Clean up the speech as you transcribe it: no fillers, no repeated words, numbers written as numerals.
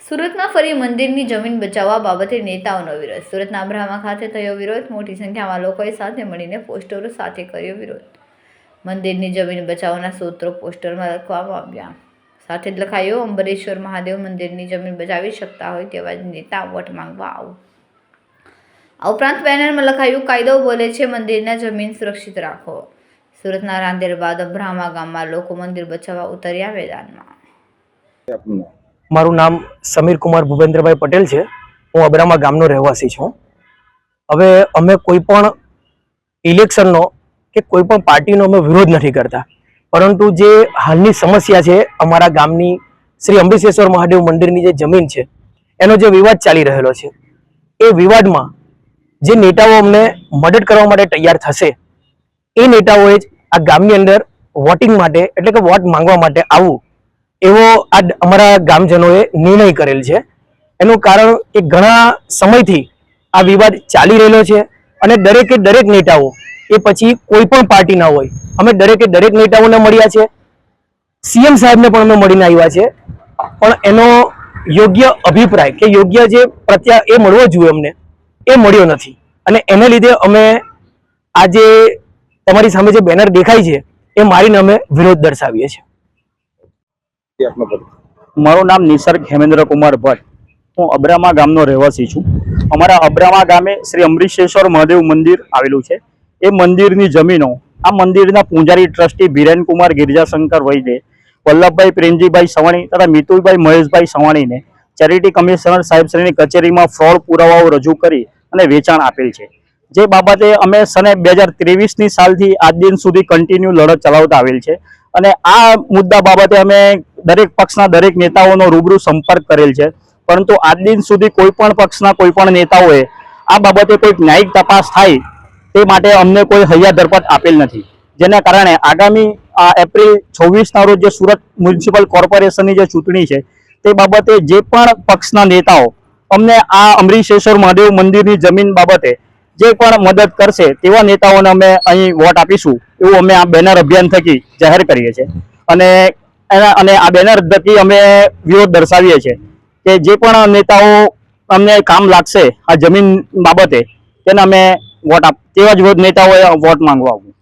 સુરતમાં ફરી મંદિરની જમીન બચાવવા બાબતે નેતાઓનો વિરોધ. સુરતના અબ્રામા ખાતે થયો વિરોધ. મોટી સંખ્યામાં લોકોએ સાથે મળીને પોસ્ટરો સાથે કર્યો વિરોધ. મંદિરની જમીન બચાવવાના સૂત્રો પોસ્ટરમાં લખવામાં આવ્યા. સાથે જ લખાયું, અંબરેશ્વર મહાદેવ મંદિરની જમીન બચાવી શકતા હોય તેવા જ નેતા વોટ માંગવા આવો. આ ઉપરાંત બેનરમાં લખાયું, કાયદો બોલે છે મંદિરના જમીન સુરક્ષિત રાખો. સુરતના રાંદેર બાદ અબ્રામા ગામમાં લોકો મંદિર બચાવવા ઉતર્યા મેદાનમાં. મારું નામ સમીર કુમાર ભૂપેન્દ્રભાઈ પટેલ છે. હું અબ્રામા ગામનો રહેવાસી છું. હવે અમે કોઈ પણ ઇલેક્શનનો કે કોઈ પણ પાર્ટીનો અમે વિરોધ નથી કરતા, પરંતુ જે હાલની સમસ્યા છે અમારા ગામની શ્રી અંબરેશ્વર મહાદેવ મંદિરની જે જમીન છે એનો જે વિવાદ ચાલી રહેલો છે, એ વિવાદમાં જે નેતાઓ અમને મદદ કરવા માટે તૈયાર થશે એ નેતાઓએ જ આ ગામની અંદર વોટિંગ માટે એટલે કે વોટ માંગવા માટે આવવું એવો આ અમારા ગામજનોએ નિર્ણય કરેલ છે. એનું કારણ કે ઘણા સમયથી આ વિવાદ ચાલી રહેલો છે અને દરેકે દરેક નેતાઓ એ પછી કોઈ પણ પાર્ટીના હોય, અમે દરેકે દરેક નેતાઓને મળ્યા છે. સીએમ સાહેબને પણ અમે મળીને આવ્યા છે, પણ એનો યોગ્ય અભિપ્રાય કે યોગ્ય જે એ મળવો જોઈએ અમને એ મળ્યો નથી. અને એને લીધે અમે આજે તમારી સામે જે બેનર દેખાય છે એ મારીને અમે વિરોધ દર્શાવીએ છીએ. મારું નામ નિસર્ગ હેમેન્દ્ર કુમાર ભટ્ટ. હું અબ્રામા ગામનો રહેવાસી છું. અમારા અબ્રામા ગામે શ્રી અંબરેશ્વર મહાદેવ મંદિર આવેલું છે. એ મંદિરની જમીનો આ મંદિરના પૂજારી ટ્રસ્ટી બીરેનકુમાર ગિરજાશંકર વૈદ્ય, વલ્લભભાઈ પ્રેમજીભાઈ સવાણી તથા મિતુલભાઈ મહેશભાઈ સવાણીને ચેરિટી કમિશનર સાહેબશ્રીની કચેરીમાં ફ્રોડ પુરાવાઓ રજૂ કરી અને વેચાણ આપેલ છે. જે બાબતે અમે સને 2023ની સાલથી આજ દિન સુધી કન્ટિન્યુ લડત ચલાવતા આવેલ છે. અને આ મુદ્દા બાબતે અમે દરેક પક્ષના દરેક નેતાઓનો રૂબરૂ સંપર્ક કરેલ છે, પરંતુ આજ દિન સુધી કોઈ પણ પક્ષના કોઈ પણ નેતાઓએ આ બાબતે કોઈ ન્યાયિક તપાસ થાય તે માટે અમને કોઈ હૈયા ધરપત આપેલ નથી. જેના કારણે આગામી એપ્રિલ 26ના રોજ જે સુરત મ્યુનિસિપલ કોર્પોરેશનની જે ચૂંટણી છે તે બાબતે જે પણ પક્ષના નેતાઓ અમને આ અંબરેશ્વર મહાદેવ મંદિરની જમીન બાબતે જે પણ મદદ કરશે તેવા નેતાઓને અમે અહીં વોટ આપીશું એવું અમે આ બેનર અભિયાન થકી જાહેર કરીએ છીએ. અને આ બેનર થકી અમે વિરોધ દર્શાવીએ છીએ કે જે પણ નેતાઓ અમને કામ લાગશે આ જમીન બાબતે તેને અમે તેવા જ નેતાઓએ વોટ માંગવા આવું.